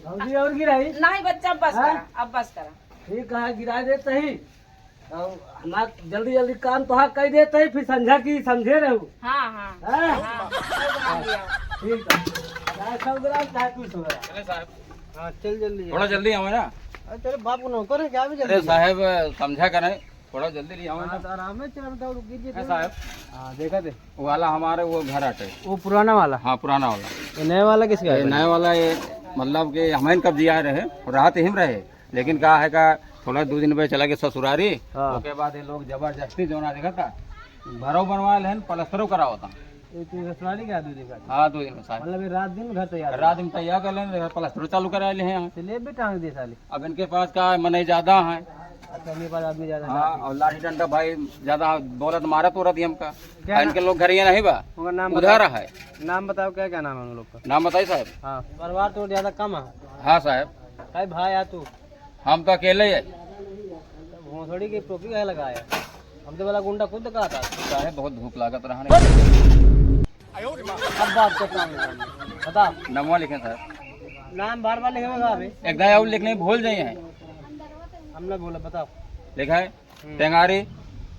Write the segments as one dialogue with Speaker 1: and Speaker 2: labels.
Speaker 1: और गिराई
Speaker 2: नहीं बच्चा बस
Speaker 1: हाँ?
Speaker 2: करा, अब बस करा।
Speaker 1: ठीक है गिरा देते ही हमार जल्दी जल्दी काम तो कह देते ही फिर समझा की समझे रहू।
Speaker 2: हाँ हाँ
Speaker 1: हाँ?
Speaker 2: हाँ, सब बना लिया।
Speaker 1: ठीक है चाहे 100 ग्राम चाहे 200 ग्राम।
Speaker 3: चले साहब,
Speaker 1: हाँ चल जल्दी
Speaker 3: थोड़ा जल्दी आओ ना।
Speaker 1: तेरे बाप को नौकर है क्या भी
Speaker 3: अरे साहब समझा करें, थोड़ा जल्दी ले आओ ना।
Speaker 1: आराम है चल रुक कीजिए
Speaker 3: साहब
Speaker 1: हाँ देखा दे
Speaker 3: वो वाला हमारे वो घर आटे।
Speaker 1: वो पुराना वाला
Speaker 3: हाँ पुराना वाला।
Speaker 1: ये नया वाला किसका
Speaker 3: ये
Speaker 1: है?
Speaker 3: नए वाला ये मतलब कि हमें कब दिया रहे रात हिम रहे, लेकिन कहा है का थोड़ा 2 दिन पे चला गया ससुरारी।
Speaker 1: हाँ।
Speaker 3: उसके बाद ये लोग जबरदस्ती जो ना देखा था घरों बनवा ले पलस्तरों करा होता।
Speaker 1: ये तू ससुराली क्या 2 दिन का?
Speaker 3: हाँ 2 दिन में साहब,
Speaker 1: मतलब ये रात दिन घर तैयार
Speaker 3: रात में तैयार कर लेंगे, पलस्तर चालू करा ले हैं।
Speaker 1: ले भी टांग दे साली।
Speaker 3: अब इनके पास का मने ज्यादा है।
Speaker 1: अच्छा मेरे पास आदमी ज्यादा
Speaker 3: हाँ और लाठी डंडा भाई ज्यादा बोलत मारत उरत हमका।
Speaker 1: क्या
Speaker 3: इनके लोग घर ये नहीं बा
Speaker 1: उनका नाम
Speaker 3: उधर है।
Speaker 1: नाम बताओ क्या क्या नाम है उन लोग का?
Speaker 3: नाम बताइए साहब।
Speaker 1: हाँ परिवार तो ज्यादा कम है।
Speaker 3: हाँ साहब
Speaker 1: भाई भाई आ तू
Speaker 3: हम तो अकेले ही है।
Speaker 1: भोसड़ी की टोपी क्या लगाया? हम तो वाला गुंडा खुद कहा था।
Speaker 3: साहब बहुत भूख लागत रहा
Speaker 1: अब बात कर काम बता
Speaker 3: नमवा लिखे साहब।
Speaker 1: नाम बार बार लिखेगा अभी
Speaker 3: एक दाई और लिखने भूल जाइए हैं।
Speaker 1: हमने बोला बताओ।
Speaker 3: लिखा है टेंगारी,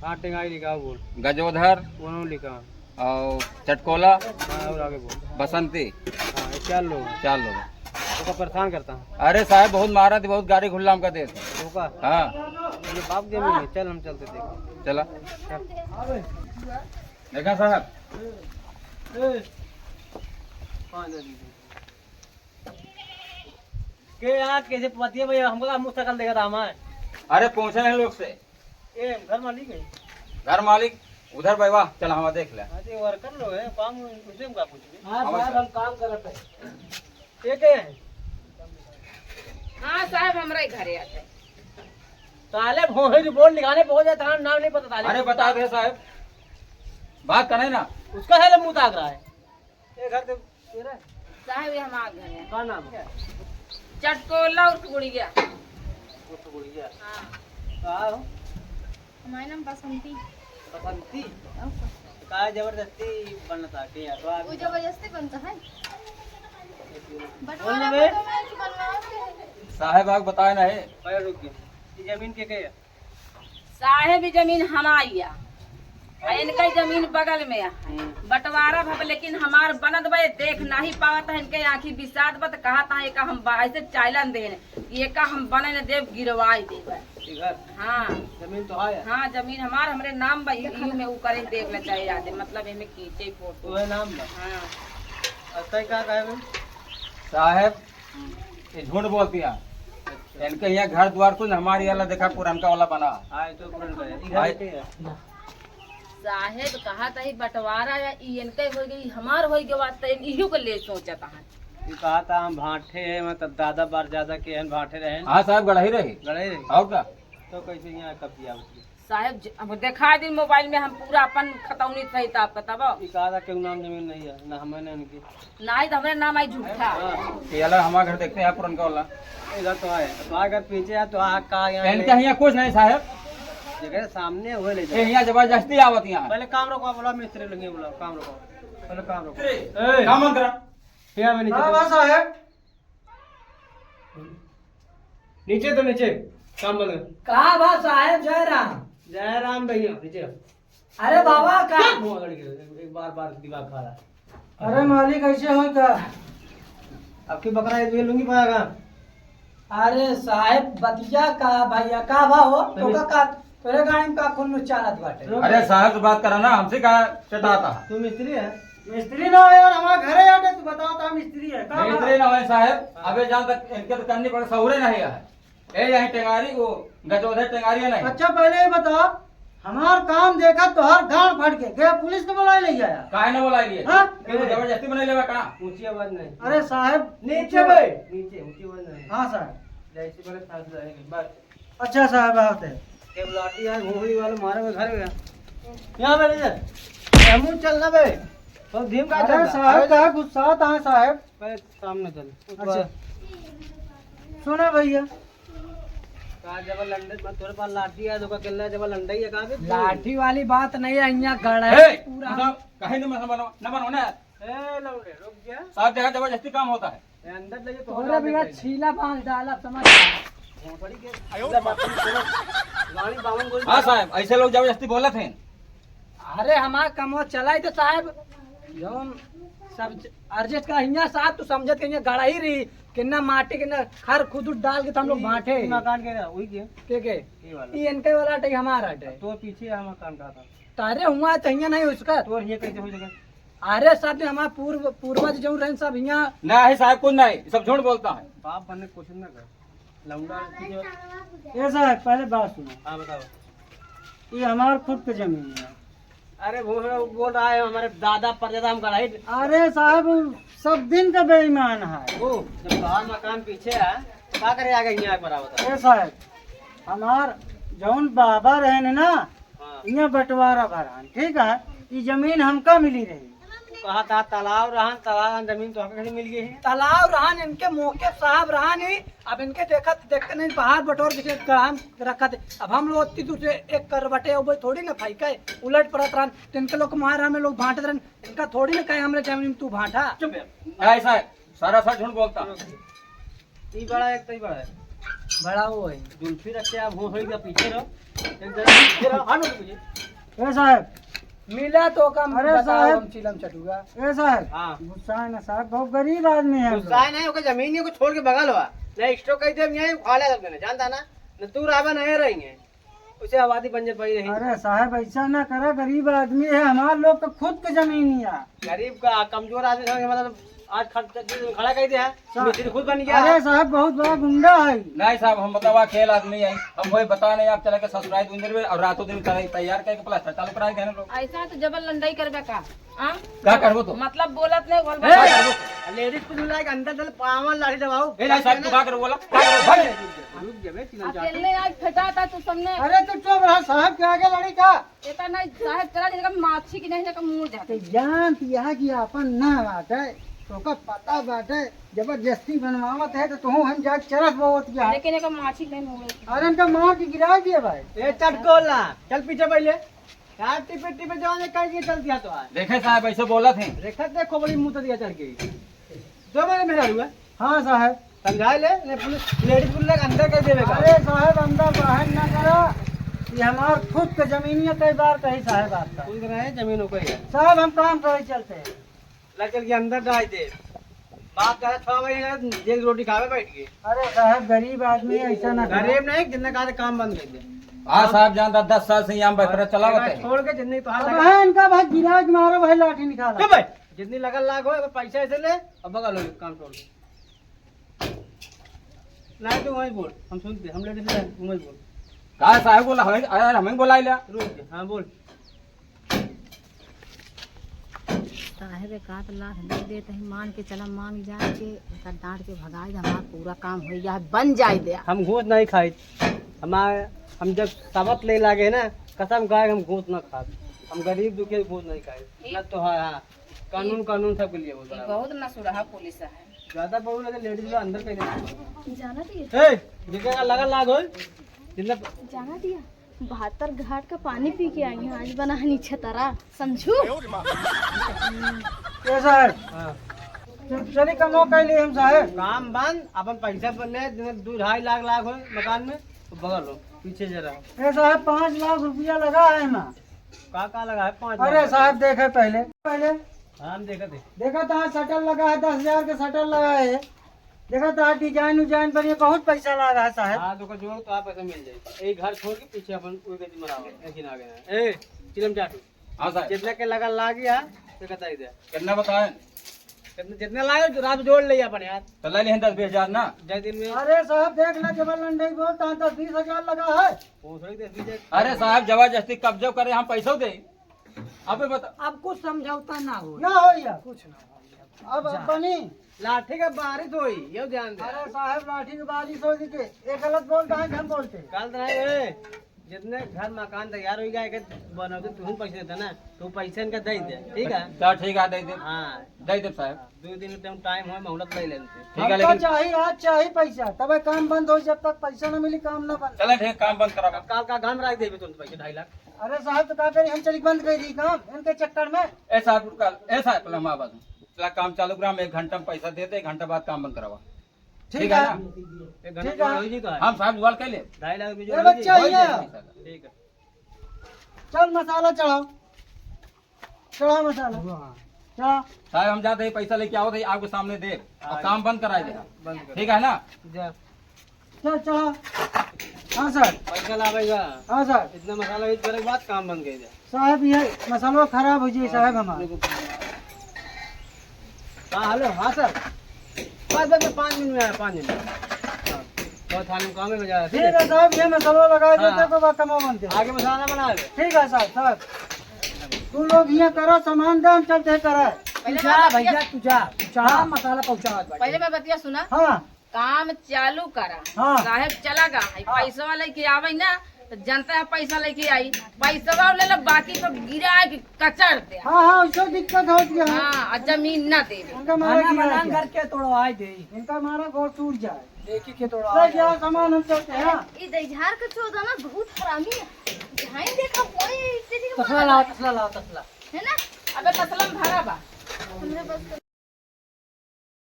Speaker 1: हाँ टेंगाई लिखा हो बोल।
Speaker 3: गजोधर
Speaker 1: वो लिखा
Speaker 3: और चटकोला,
Speaker 1: हाँ और आगे बोल।
Speaker 3: बसंती,
Speaker 1: हाँ ये 4 लोग
Speaker 3: 4 लोग।
Speaker 1: तो परेशान करता हूँ
Speaker 3: अरे साहब बहुत मारा थी, बहुत गाड़ी खुल्ला हमका देते।
Speaker 1: तो का
Speaker 3: हाँ
Speaker 1: मेरे बाप जमीन है चल हम चलते देख
Speaker 3: चला
Speaker 1: चल।
Speaker 3: देखा साहब।
Speaker 1: के यहाँ कैसे पति है भैया हमको मुँह सकल देखा था हमारे
Speaker 3: अरे पहुँचे हैं लोग से।
Speaker 1: ये घर मालिक है।
Speaker 3: घर मालिक उधर भाई वाह चला हम देख ले।
Speaker 1: अरे वर्कर लोग है काम उनसे क्या पूछे? हाँ
Speaker 3: साहब,
Speaker 1: हम काम करते हैं। ये क्या है?
Speaker 2: हाँ साहब हमारे घरे आते हैं।
Speaker 1: साले भोंगे रिपोर्ट लिखाने पहुंच जाता है नाम नहीं पता साले।
Speaker 3: अरे बता दे साहब, बात करें ना।
Speaker 1: उसका है मुंह ताक रहा है। ये घर तो तेरा है?
Speaker 2: साहब ये हमारे घर है।
Speaker 1: क्या नाम है?
Speaker 2: चटकोला और गुड़िया।
Speaker 1: वो तो गुड़िया।
Speaker 2: हाँ
Speaker 1: कहाँ हो?
Speaker 4: हमारा नाम बसंती।
Speaker 1: बसंती। कहाँ जबरदस्ती बनना था के यार? तो
Speaker 4: वो
Speaker 1: आदमी
Speaker 4: जबरदस्ती बनता है।
Speaker 1: बोलने
Speaker 4: बंटवारा
Speaker 1: में
Speaker 4: तो मैं कि बनवाते हैं।
Speaker 3: साहब आप बताए ना है।
Speaker 1: पैर रुक गए। ये जमीन के है?
Speaker 2: साहेब ये जमीन हमारी है और इनका जमीन बगल में है। बंटवारा भव लेकिन हमार बनत बे देख नहीं पावत है। इनके आँखी बिसात बत कहा था एक हम ऐसे चाइलन देने ये का हम बने न देव गिरवाई देव।
Speaker 1: ये घर
Speaker 2: हाँ
Speaker 1: जमीन तो है।
Speaker 2: हाँ जमीन हमार हमरे नाम बा यू में ऊ करे देख ले चाहे याद मतलब इनमें खींचे फोटो।
Speaker 1: वो है नाम ना।
Speaker 2: हाँ
Speaker 1: अच्छा क्या कहे?
Speaker 3: साहब ये झूठ बोलती है। इनके यहाँ घर द्वार तो हमारी वाला देखा पुरनका वाला बना।
Speaker 1: आए तो पुरन का है। ये घर के है।
Speaker 2: साहेब कहा था बंटवारा या इनके हो गई हमार हो गया बात इहो को ले सोचता है।
Speaker 1: ये कहा था हम भाटे हैं मतलब दादा बार ज्यादा के हैं भाटे रहे
Speaker 3: हाँ साहब गढ़ा ही रही
Speaker 1: गड़े रहे।
Speaker 3: और क्या।
Speaker 1: तो कैसे यहाँ कब दिया उसने?
Speaker 2: साहेब अब देखा दिन मोबाइल में हम पूरा अपन खतौनी सही था आपका तब
Speaker 1: ये कहा था क्यों नाम जमीन नहीं है ना हमें ना इनकी।
Speaker 2: नहीं तो हमारे नाम आई झूठा।
Speaker 1: हाँ
Speaker 3: ये वाला हमारा घर देखते हैं पुरनका वाला।
Speaker 1: इधर तो है तो अगर पीछे है तो आ कहा यहाँ
Speaker 3: इनके यहाँ कुछ नहीं साहब,
Speaker 1: जगह सामने हुए ले
Speaker 3: ये
Speaker 1: जाओ।
Speaker 3: यहाँ जबरदस्ती आवत यहाँ।
Speaker 1: पहले काम रोको बोला मिस्त्री लगे बोला काम रोको पहले काम रोको।
Speaker 3: काम बंद करा।
Speaker 1: क्या मैं नीचे साहब नीचे तो नीचे काम बंद कर।
Speaker 5: कहा बा साहेब जय राम।
Speaker 1: जय राम भैया नीचे
Speaker 5: अरे बाबा का
Speaker 1: मुंह अगड़ के एक बार बार दिमाग खा रहा।
Speaker 5: अरे मालिक ऐसे हो का?
Speaker 1: आपकी बकरा ये लुंगी पाएगा।
Speaker 5: अरे साहेब बतिया का भैया का बा हो तो का तोरे गाड़ी में का खुल्लू चालत बाटे।
Speaker 3: अरे साहब से बात करा ना, हमसे कहा चटाता।
Speaker 1: तू मिस्त्री है?
Speaker 5: मिस्त्री ना है और हमारे घरे आके तू बताओ तो मिस्त्री है का?
Speaker 3: मिस्त्री ना है साहब, अबे जहाँ तक इनके तो करनी पड़े सहुरे नहीं है। ए यही टेंगारी वो गजोधर टेंगारी नहीं।
Speaker 5: अच्छा पहले ये बताओ हमार काम देखा तो हर गांड फट के गया पुलिस को बुला ले आया।
Speaker 3: काहे ना बोला लिए?
Speaker 5: हाँ?
Speaker 3: क्यों जबरदस्ती बने लेवा कहाँ?
Speaker 1: ऊंची आवाज नहीं।
Speaker 5: अरे साहेब नीचे बे।
Speaker 1: नीचे ऊंची आवाज नहीं।
Speaker 5: हाँ साहब।
Speaker 1: जैसे बड़े सांस रहेंगे बस।
Speaker 5: अच्छा साहब आते
Speaker 1: के बुलाती है घोड़ी वाले मारे हुए घर में यहाँ बैठ जा। मुंह चलना बे तो धीम का
Speaker 5: अरे साहब का गुस्सा था साहब।
Speaker 1: पहले सामने चल।
Speaker 5: अच्छा सुने भैया
Speaker 1: कहा जब लंडे में थोड़े पास लाठी है तो का किला जब लंडा ही है कहाँ पे
Speaker 5: लाठी वाली बात नहीं है यहाँ गड़ा
Speaker 3: ए,
Speaker 5: है पूरा।
Speaker 3: मतलब काहे न बनो ना
Speaker 1: ए लौंडे रुक जा।
Speaker 3: साहब देखा जबरदस्ती काम होता है।
Speaker 1: ए, अंदर ले तो
Speaker 5: तोरे बिना छीला बांध डाला समझ
Speaker 1: भोसड़ी के गाड़ी बावन गोल।
Speaker 3: हाँ साहब ऐसे लोग जबरदस्ती बोलत हैं।
Speaker 5: अरे हमार कमवा चलाई तो साहब जौन सब अर्जेंट का हिया साहब तू समझत के गाड़ा ही रही किन्ना माटी किन्ना खर खुद डाल के तो हम लोग बांटे
Speaker 1: मकान के रहा वही के
Speaker 5: के
Speaker 1: ये वाला
Speaker 5: ये इनके वाला टे हमारा टे
Speaker 1: तो पीछे है मकान का था।
Speaker 5: तारे हुआ तो हिया नहीं उसका
Speaker 1: तो ये कैसे हो जाएगा?
Speaker 5: अरे साहब हमारा पूर्वज जो रहे सब हिया
Speaker 3: नहीं साहब कुछ नहीं, सब झूठ बोलता है।
Speaker 1: बाप बनने की कोशिश ना कर लौंडा।
Speaker 5: ये साहब पहले बात सुनो
Speaker 1: हाँ बताओ।
Speaker 5: ये हमार खुद की जमीन है।
Speaker 1: अरे वो बोल रहा है हमारे दादा परदादा हम गढ़ाई।
Speaker 5: अरे साहब सब दिन का बेईमान है
Speaker 1: वो जब बाहर मकान पीछे है तो क्या करे आगे यहाँ पर बता।
Speaker 5: ए साहब हमार जौन बाबा रहे ने ना
Speaker 1: हाँ
Speaker 5: यहाँ बंटवारा भरान ठीक है ये जमीन हमका मिली रही
Speaker 1: कहा था तालाब रहा जमीन तो हमें मिल गई है।
Speaker 5: तालाब रहान इनके मौके साहब रहान ही अब इनके देखते नहीं बाहर बटोर के ग्राम रखा थे अब हम लोग इतनी दूर से एक करवटे हो थोड़ी ना फाइका है उलट पड़त रहन तो इनके लोग मार हमें लोग बांटते रहन इनका थोड़ी ना कहे हमरे जमीन तू बांटा
Speaker 1: चुप
Speaker 3: नहीं साहब सारा सच झूठ बोलता है।
Speaker 1: ये बड़ा है तो बड़ा है
Speaker 5: बड़ा वो है
Speaker 1: जुल्फी रखे आप भोसड़ी का पीछे रहो एक जरा पीछे रहो हाँ पीछे।
Speaker 5: ए साहब मिला तो कम
Speaker 6: अरे
Speaker 5: बताओ
Speaker 6: साहब।
Speaker 5: हम चिलम चटूगा
Speaker 6: ए साहब
Speaker 1: हाँ
Speaker 6: गुस्सा है ना साहब बहुत गरीब आदमी है हम लोग।
Speaker 1: गुस्सा है नहीं होगा जमीन को छोड़ के बगल हुआ नहीं स्टॉक कही थे यहीं उखाड़ा सब मैंने जानता ना न तू राबा नहीं रहेंगे उसे आबादी बन पड़ी रही।
Speaker 6: अरे साहब ऐसा ना करा गरीब आदमी है हमारे लोग का खुद का जमीन ही है।
Speaker 1: गरीब का कमजोर आदमी समझ मतलब आज खड़ा कही दिया मिस्त्री खुद बन गया।
Speaker 6: अरे साहब बहुत बड़ा गुंडा है।
Speaker 3: नहीं साहब हम बतावा खेल आदमी है, हम वही बता नहीं आप चला के ससुराल दूंदर में और रातों दिन तैयार करके प्लास्टर चालू कराए गए लोग।
Speaker 2: ऐसा तो जबल लंडाई करबे का हाँ?
Speaker 3: क्या करबो तो
Speaker 2: मतलब बोलत नहीं बोल
Speaker 3: क्या करबो?
Speaker 1: लेडीज को मिला के अंदर दल पावन लाठी दबाओ।
Speaker 3: ए नहीं साहब तू क्या करो बोला क्या करो भाई?
Speaker 1: रुक जा बे चिलम चाट।
Speaker 2: अकेले आज फेटा था तू सबने
Speaker 6: अरे तू चुप रहा साहब के आगे लड़ी का
Speaker 2: एता नहीं साहब चला जगह माछी की नहीं जगह मुंह जाते
Speaker 6: जान यहाँ की अपन ना बाटे तो का पता बाटे जबरदस्ती बनवावत है तो तू हम जाके चरस बहुत गया।
Speaker 2: लेकिन एक माछी नहीं मुंह
Speaker 6: अरे इनका मार के गिरा दिया भाई।
Speaker 1: ए चटकोला चल पीछे पहले यार टिपे टिपे जवान कह के चल दिया तो आज
Speaker 3: देखे साहब ऐसे बोला थे।
Speaker 1: देखा देखो बड़ी मुंह तो दिया चढ़ के जो मेरे मेरा हुआ
Speaker 6: हाँ साहब।
Speaker 1: समझा ले लेडीज को लेकर अंदर कर देवे का।
Speaker 6: अरे साहब अंदर बाहर ना करा ये हमार खुद का जमीन है कई बार कही साहब आपका।
Speaker 1: पूछ रहे हैं जमीनों को ही
Speaker 6: साहब हम काम करे चलते हैं।
Speaker 1: ला चल के अंदर डाल दे बात कर 6 बजे जेल रोटी खावे बैठ के।
Speaker 6: अरे साहब गरीब आदमी है ऐसा ना करो।
Speaker 1: गरीब नहीं जितना कहा काम बंद कर दे।
Speaker 3: हाँ साहब जानता 10 साल से यहाँ बैठ चला होते
Speaker 1: छोड़ के जितनी तो हाथ
Speaker 6: अब
Speaker 1: लगा
Speaker 6: है इनका भाई गिराज मारो भाई लाठी निकाला।
Speaker 1: चुप भाई जितनी लगन लाग हो पैसा ऐसे ले अब बगल हो काम छोड़ नहीं तो वही बोल हम सुनते हम लेडीज वही बोल।
Speaker 3: कहा साहब बोला हमें बोला लिया
Speaker 1: रुक जा हाँ बोल।
Speaker 7: साहेब एकाध लाख दे देते हैं मान के चला मांग जाए के एका डांट के भगाए दे, हमारा पूरा काम हो गया बन जाए दे।
Speaker 1: हम घूस नहीं खाए हमारे हम जब सबक ले लागे ना कसम खाए हम घूस ना खा हम गरीब दुखी घूस नहीं खाए ना तो हाँ कानून कानून सबके लिए बोल रहा
Speaker 2: बहुत न सुरहा पुलिस है
Speaker 1: ज्यादा बोल रहे लेडीज लोग अंदर कहीं
Speaker 4: जाना दिया
Speaker 1: ए जितना लगा लाग हो जितना
Speaker 4: जाना दिया 72 घाट का पानी पी के आई हूँ आज बना है नीचे तारा समझू।
Speaker 6: ये साहब
Speaker 1: हाँ
Speaker 6: चली कमो कैली हम साहब।
Speaker 1: काम बंद अपन पैसा पर ले 2-2.5 लाख लाख हो मकान में तो बगल हो पीछे जरा
Speaker 6: ये साहब 5 लाख रुपया लगा है ना।
Speaker 1: का लगा है 5
Speaker 6: अरे साहब देखे पहले पहले
Speaker 1: हम देखा थे
Speaker 6: देखा था शटल लगा है 10,000 का शटल लगा है। देखा था डिजाइन उजाइन पर ये बहुत पैसा लगा है साहब।
Speaker 1: हाँ तो जोड़ तो आप पैसा मिल जाए एक घर छोड़ के पीछे अपन कोई गति मराओ लेकिन आ गया ए चिलम चाटू
Speaker 3: हाँ साहब
Speaker 1: जितना के लगा लाग गया तो कहता ही दे
Speaker 3: कितना बताए
Speaker 1: जितना लागे रात जोड़ ले अपन यार
Speaker 3: तो ले लें 10-20 ना।
Speaker 1: जय दिन में
Speaker 6: अरे साहब देख ले जबल लंडई बोलता है 10-20,000 लगा है।
Speaker 1: थोड़ी देर दीजिए
Speaker 3: अरे साहब जबरदस्ती कब्जा करे हम पैसा दे आप ही बता।
Speaker 5: अब कुछ समझौता ना हो
Speaker 6: ना हो या कुछ ना हो अब बनी।
Speaker 1: लाठी का बारिश हुई ये ध्यान दे
Speaker 6: अरे साहब लाठी की बारिश हो के ये गलत बोलता है हम बोलते।
Speaker 1: कल तो नहीं जितने घर मकान तैयार हो गया बनोगे तुम पैसे देता ना तो पैसे इनका दे दे ठीक है।
Speaker 3: चल ठीक है दे दे
Speaker 1: हाँ
Speaker 3: दे दे साहब
Speaker 1: 2 दिन टाइम हो मोहलत ले लेते
Speaker 3: ठीक है।
Speaker 6: हमको
Speaker 3: लेकिन
Speaker 6: चाहिए आज चाहिए पैसा तब काम बंद हो जब तक पैसा न मिली काम न बंद।
Speaker 3: चले ठीक काम बंद करा।
Speaker 1: काल का घाम रख देवी तुम पैसे 2.5 लाख
Speaker 6: अरे साहब तो का करी हम चली बंद कर दी काम इनके चक्कर में।
Speaker 3: ऐसा ऐसा पहले हमारे पास चला काम चालू करा, हम 1 घंटा में पैसा देते, 1 घंटा बाद काम बंद करावा।
Speaker 6: ठीक है
Speaker 3: ना?
Speaker 1: एक घंटा
Speaker 6: ठीक है।
Speaker 1: हो जी का
Speaker 3: हम साहब जुगाड़ कर ले।
Speaker 1: 2.5 लाख
Speaker 6: ये बच्चा
Speaker 1: रुपये
Speaker 6: ही है।
Speaker 1: ठीक है।
Speaker 6: चल मसाला चढ़ाओ, चढ़ाओ मसाला चढ़ाओ।
Speaker 3: साहब हम जाते ही पैसा लेके आओ थे आपके सामने दे और काम बंद कराए दे।
Speaker 1: बंद कर
Speaker 3: ठीक है ना?
Speaker 1: जा
Speaker 6: चल चढ़ाओ। हाँ सर,
Speaker 1: पैसा लावेगा।
Speaker 6: हाँ सर।
Speaker 1: इतना मसाला यूज करे के बाद काम बंद कर दे।
Speaker 6: साहब ये मसाला खराब हो जाए साहब हमारा।
Speaker 1: हाँ हेलो, हाँ सर, बस 5 मिनट में आया, 5 मिनट में। हाँ, बहुत थाने में काम है जा।
Speaker 6: ठीक है साहब, ये मसाला लगा देते
Speaker 1: हाँ।
Speaker 6: को बात कमा बनते।
Speaker 1: आगे मसाला बना दे।
Speaker 6: ठीक है साहब। साहब तू लोग ये करो, सामान दाम चलते करे।
Speaker 5: तुझा भैया तुझा मसाला पहुँचा।
Speaker 2: पहले मैं बतिया सुना,
Speaker 6: हाँ
Speaker 2: काम चालू करा।
Speaker 6: हाँ।
Speaker 2: साहेब चला गा, पैसा लेके आवे ना तो जनता है पैसा लेके आई, पैसा ले लो, बाकी तो गिरा के कचर दे।
Speaker 6: हाँ हाँ, उसको दिक्कत हो गया।
Speaker 2: हाँ, और जमीन न दे।
Speaker 6: इनका मारा गिरा
Speaker 5: घर
Speaker 6: दिया।
Speaker 5: के तोड़वाई दे,
Speaker 6: इनका मारा गोड़ टूट जाए।
Speaker 5: देखी के
Speaker 6: ले
Speaker 5: तोड़वाई।
Speaker 6: जाओ सामान, हम चलते हैं। हाँ।
Speaker 4: ये दहिजार का चौदह ना बहुत हरामी है। जहाँ ही देखा कोई तेरी
Speaker 5: तसला लाओ तसला लाओ तसला।
Speaker 4: है ना।
Speaker 2: अबे तसलम भरा बा।
Speaker 4: हमरे बस